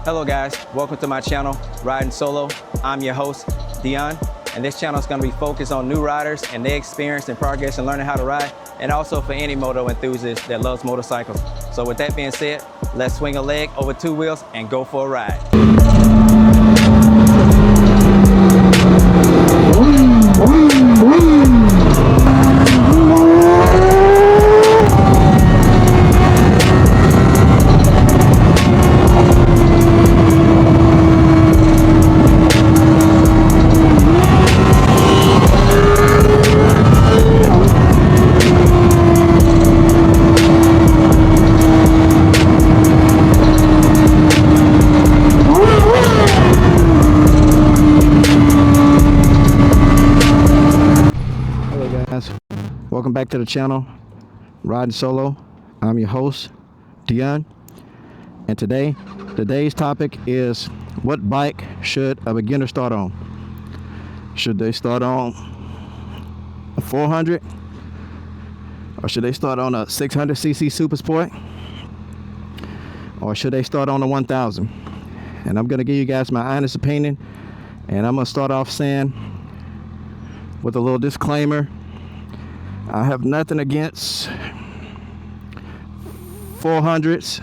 Hello guys, welcome to my channel, Riding Solo. I'm your host, Dion, and this channel is going to be focused on new riders and their experience and progress in learning how to ride, and also for any moto enthusiast that loves motorcycles. So with that being said, let's swing a leg over two wheels and go for a ride. Welcome back to the channel, Riding Solo. I'm your host, Dion, and today's topic is what bike should a beginner start on? Should they start on a 400 or should they start on a 600cc Super Sport, or should they start on a 1000? And I'm gonna give you guys my honest opinion, and I'm gonna start off saying with a little disclaimer, I have nothing against 400s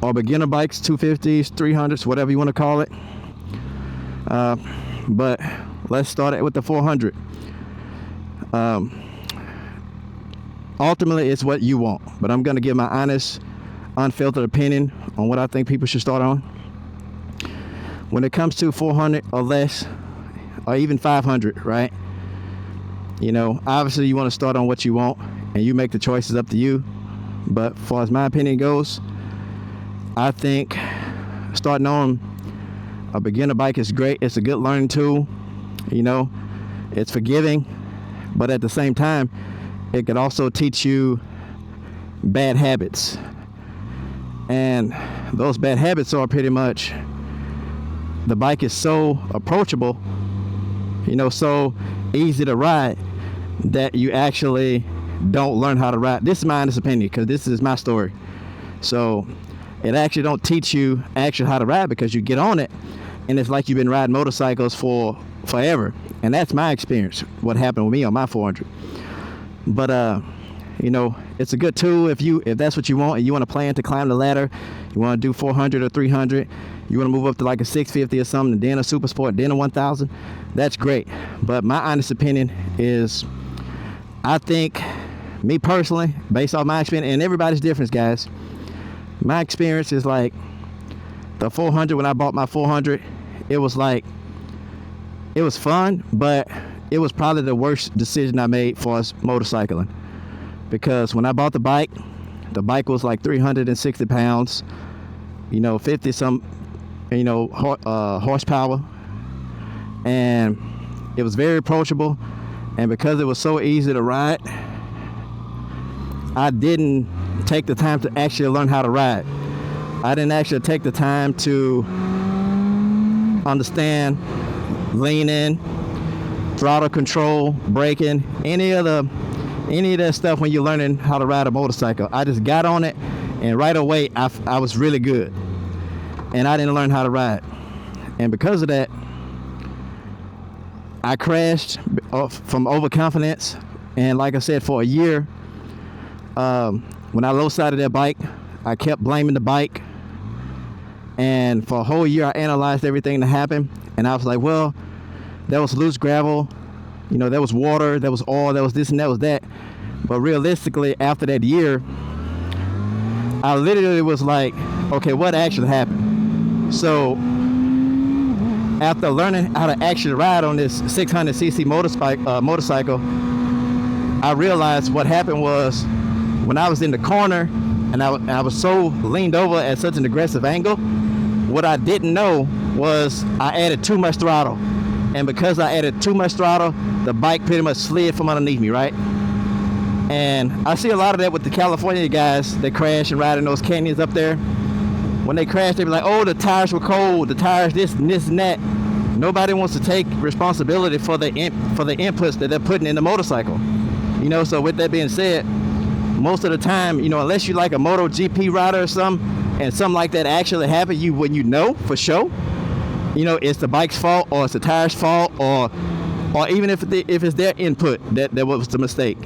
or beginner bikes, 250s, 300s, whatever you want to call it. But let's start it with the 400. Ultimately, it's what you want, but I'm going to give my honest, unfiltered opinion on what I think people should start on. When it comes to 400 or less, or even 500, right? You know, obviously you want to start on what you want, and you make the choices up to you. But as far as my opinion goes, I think starting on a beginner bike is great. It's a good learning tool. You know, it's forgiving, but at the same time, it could also teach you bad habits. And those bad habits are pretty much, the bike is so approachable, you know, so easy to ride, that you actually don't learn how to ride. This is my honest opinion, because this is my story. So it actually don't teach you actually how to ride, because you get on it and it's like you've been riding motorcycles for forever. And that's my experience, what happened with me on my 400. But you know, it's a good tool if that's what you want, and you want to plan to climb the ladder, you want to do 400 or 300, you want to move up to like a 650 or something, then a Super Sport, then a 1000, that's great. But my honest opinion is, I think, me personally, based off my experience, and everybody's different, guys, my experience is like the 400. When I bought my 400, it was fun, but it was probably the worst decision I made for us motorcycling. Because when I bought the bike was like 360 pounds, you know, 50 some, you know, horsepower, and it was very approachable. And because it was so easy to ride, I didn't take the time to actually learn how to ride. I didn't actually take the time to understand leaning, throttle control, braking, any of that stuff when you're learning how to ride a motorcycle. I just got on it, and right away I was really good, and I didn't learn how to ride. And because of that, I crashed from overconfidence. And like I said, for a year, when I low-sided that bike, I kept blaming the bike. And for a whole year, I analyzed everything that happened, and I was like, well, there was loose gravel, you know, there was water, there was oil, there was this and that was that. But realistically, after that year, I literally was like, okay, what actually happened? So after learning how to actually ride on this 600cc motorcycle, I realized what happened was, when I was in the corner and I was so leaned over at such an aggressive angle, what I didn't know was I added too much throttle. And because I added too much throttle, the bike pretty much slid from underneath me, right? And I see a lot of that with the California guys that crash and ride in those canyons up there. When they crash, they be like, oh, the tires were cold, the tires this and this and that. Nobody wants to take responsibility for the inputs that they're putting in the motorcycle. You know, so with that being said, most of the time, you know, unless you like a MotoGP rider or something, and something like that actually happen, when you know for sure, it's the bike's fault, or it's the tire's fault, or even if it's their input that was the mistake,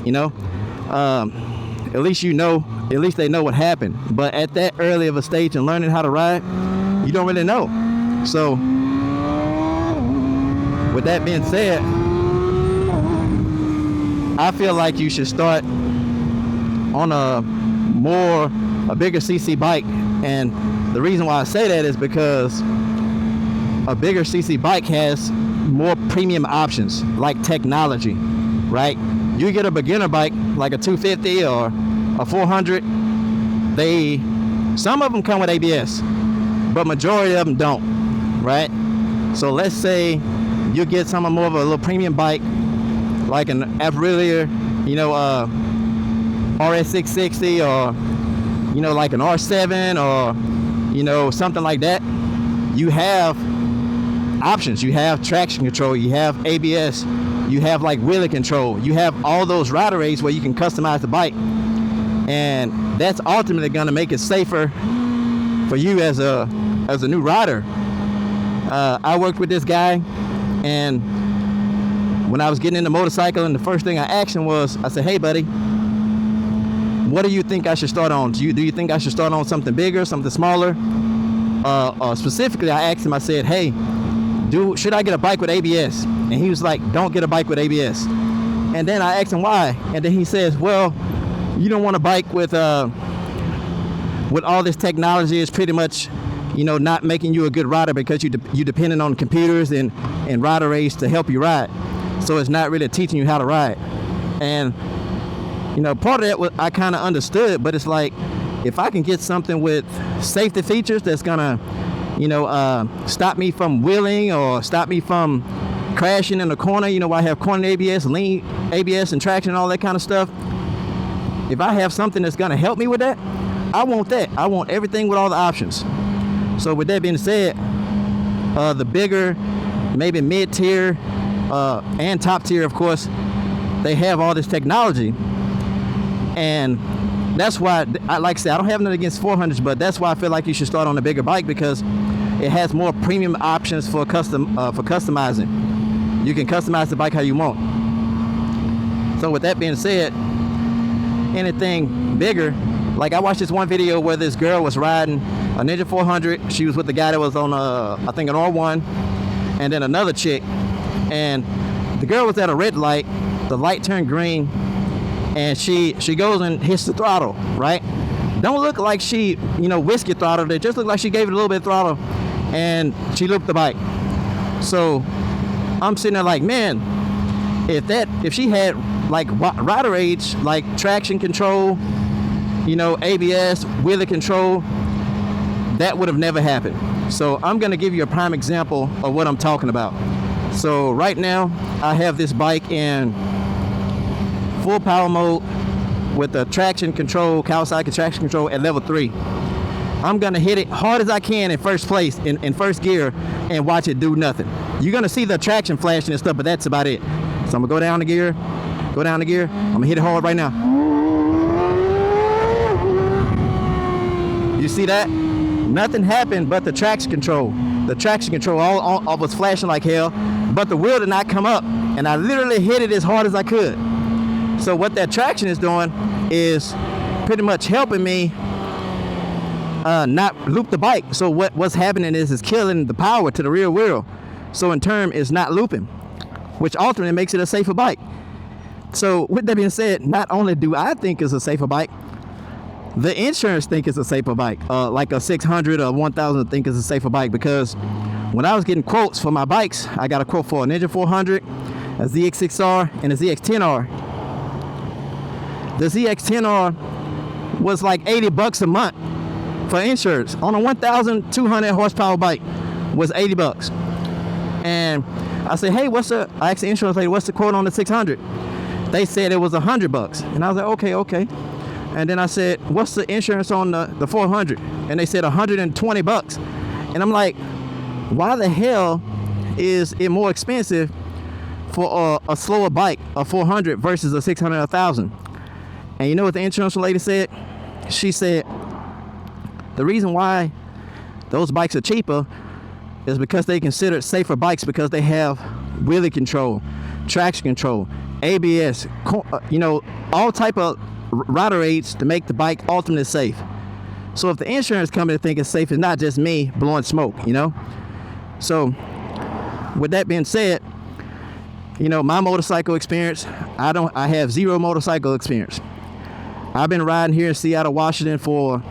at least at least they know what happened. But at that early of a stage in learning how to ride, you don't really know. So with that being said, I feel like you should start on a bigger CC bike. And the reason why I say that is because a bigger CC bike has more premium options, like technology, right? You get a beginner bike like a 250 or a 400, some of them come with ABS, but majority of them don't, right? So let's say you get some more of a little premium bike, like an Aprilia, RS660, or like an R7, or something like that. You have options. You have traction control, you have ABS, you have like wheelie control, you have all those rider aids where you can customize the bike, and that's ultimately going to make it safer for you as a new rider. I worked with this guy, and when I was getting into motorcycle, and the first thing I asked him was, I said, hey buddy, what do you think I should start on? Do you think I should start on something bigger, something smaller? Specifically, I asked him, I said, hey, should I get a bike with ABS? And he was like, don't get a bike with ABS. And then I asked him why, and then he says, well, you don't want a bike with all this technology. It's pretty much not making you a good rider, because you depending on computers and rider aids to help you ride. So it's not really teaching you how to ride. And part of that I kind of understood, but it's like, if I can get something with safety features that's gonna stop me from wheeling, or stop me from crashing in the corner, I have corner ABS, lean ABS, and traction, and all that kind of stuff. If I have something that's gonna help me with that, I want that. I want everything with all the options. So with that being said, the bigger, maybe mid-tier, and top tier, of course, they have all this technology. And that's why, like I said, I don't have nothing against 400s, but that's why I feel like you should start on a bigger bike, because it has more premium options for customizing. You can customize the bike how you want. So with that being said, anything bigger, like I watched this one video where this girl was riding a Ninja 400. She was with the guy that was on I think an R1, and then another chick, and the girl was at a red light. The light turned green, and she goes and hits the throttle, right? Don't look like she whiskey throttled it. Just look like she gave it a little bit of throttle, and she looped the bike. So I'm sitting there like, man, if she had like rider aids, like traction control, ABS, wheelie control, that would have never happened. So I'm gonna give you a prime example of what I'm talking about. So right now I have this bike in full power mode with the traction control, Kawasaki traction control at level 3. I'm gonna hit it hard as I can in first place, in first gear, and watch it do nothing. You're gonna see the traction flashing and stuff, but that's about it. So I'm gonna go down the gear, I'm gonna hit it hard right now. You see that? Nothing happened but the traction control. The traction control all was flashing like hell, but the wheel did not come up, and I literally hit it as hard as I could. So what that traction is doing is pretty much helping me not loop the bike. So what's happening is killing the power to the rear wheel. So in turn, it's not looping, which ultimately makes it a safer bike. So with that being said, not only do I think it's a safer bike, the insurance think it's a safer bike. Like a 600 or 1000 think it's a safer bike, because when I was getting quotes for my bikes, I got a quote for a Ninja 400, a ZX6R, and a ZX10R. The ZX10R was like $80 a month for insurance on a 1,200 horsepower bike. Was $80. And I said, hey, I asked the insurance lady, what's the quote on the 600? They said it was $100. And I was like, okay. And then I said, what's the insurance on the 400? And they said $120. And I'm like, why the hell is it more expensive for a slower bike, a 400 versus a 600 or 1000? And you know what the insurance lady said? She said, the reason why those bikes are cheaper is because they considered safer bikes because they have wheelie control, traction control, ABS, all type of rider aids to make the bike ultimately safe. So if the insurance company think it's safe, it's not just me blowing smoke, So with that being said, my motorcycle experience, I have zero motorcycle experience. I've been riding here in Seattle, Washington for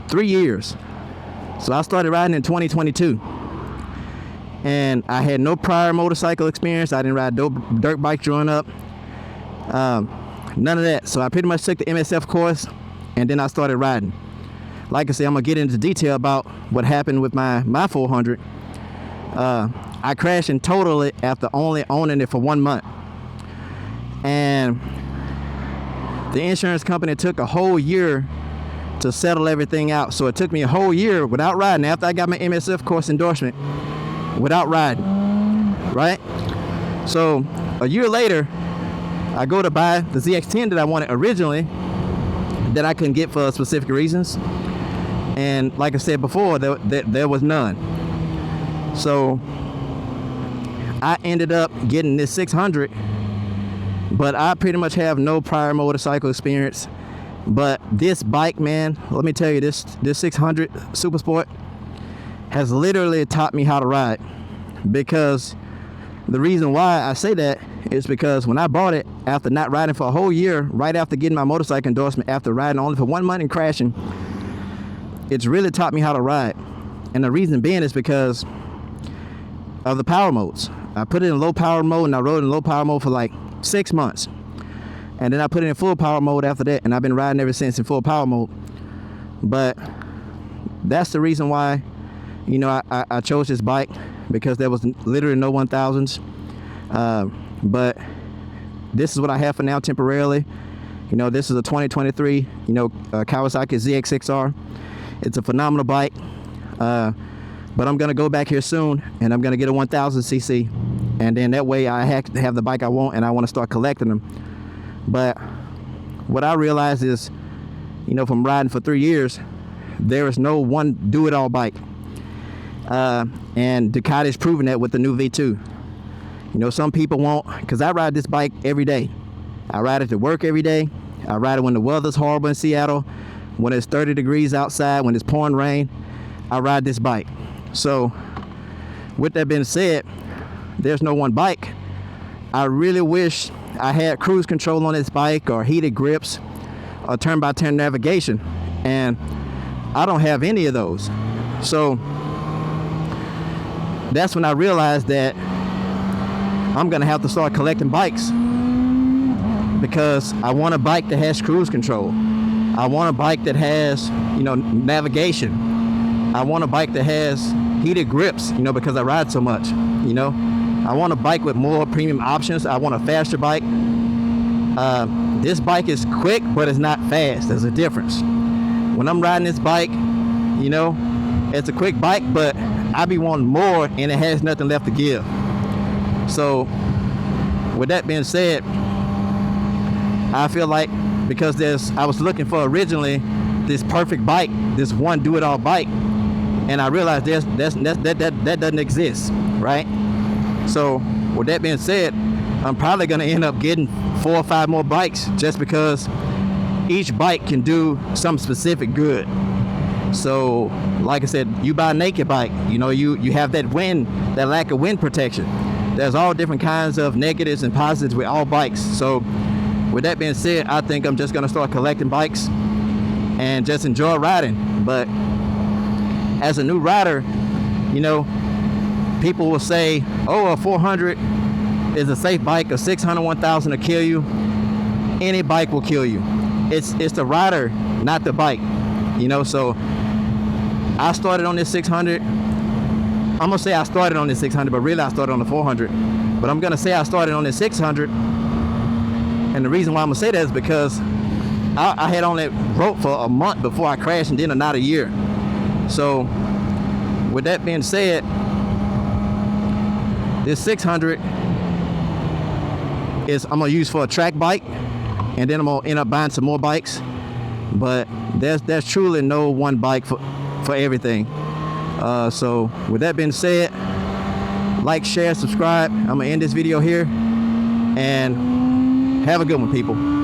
3 years. So I started riding in 2022. And I had no prior motorcycle experience. I didn't ride dirt bikes growing up. None of that. So I pretty much took the MSF course and then I started riding. Like I said, I'm gonna get into detail about what happened with my 400. I crashed and totaled it after only owning it for 1 month. And the insurance company took a whole year to settle everything out. So it took me a whole year without riding after I got my MSF course endorsement, without riding, right? So a year later, I go to buy the ZX10 that I wanted originally that I couldn't get for specific reasons. And like I said before, there was none. So I ended up getting this 600, but I pretty much have no prior motorcycle experience. But this bike, man, let me tell you, this 600 Super Sport has literally taught me how to ride. Because the reason why I say that is because when I bought it, after not riding for a whole year, right after getting my motorcycle endorsement, after riding only for 1 month and crashing, it's really taught me how to ride. And the reason being is because of the power modes. I put it in low power mode and I rode in low power mode for like 6 months. And then I put it in full power mode after that, and I've been riding ever since in full power mode. But that's the reason why, I chose this bike, because there was literally no 1000s. But this is what I have for now temporarily. This is a 2023, Kawasaki ZX6R. It's a phenomenal bike. But I'm gonna go back here soon, and I'm gonna get a 1000cc, and then that way I have the bike I want, and I want to start collecting them. But what I realized is, from riding for 3 years, there is no one do-it-all bike. And Ducati's proven that with the new V2. Some people won't, because I ride this bike every day. I ride it to work every day. I ride it when the weather's horrible in Seattle, when it's 30 degrees outside, when it's pouring rain. I ride this bike. So with that being said, there's no one bike. I really wish I had cruise control on this bike, or heated grips, or turn-by-turn navigation, and I don't have any of those. So that's when I realized that I'm gonna have to start collecting bikes, because I want a bike that has cruise control. I want a bike that has, navigation. I want a bike that has heated grips, because I ride so much, I want a bike with more premium options. I want a faster bike. This bike is quick, but it's not fast. There's a difference. When I'm riding this bike, it's a quick bike, but I be wanting more, and it has nothing left to give. So with that being said, I feel like, because I was looking for originally this perfect bike, this one do-it-all bike, and I realized that doesn't exist, right? So with that being said, I'm probably going to end up getting 4 or 5 more bikes, just because each bike can do some specific good. So like I said, you buy a naked bike, you have that lack of wind protection. There's all different kinds of negatives and positives with all bikes. So with that being said, I think I'm just going to start collecting bikes and just enjoy riding. But as a new rider, people will say, oh, a 400 is a safe bike, a 600, 1000 will kill you. Any bike will kill you. It's the rider, not the bike. So I started on this 600. I'm gonna say I started on this 600, but really I started on the 400. But I'm gonna say I started on this 600. And the reason why I'm gonna say that is because I had only rode for a month before I crashed, and then not a year. So with that being said, this 600 I'm gonna use for a track bike, and then I'm gonna end up buying some more bikes. but there's truly no one bike for everything. So with that being said, like, share, subscribe. I'm gonna end this video here, and have a good one, people.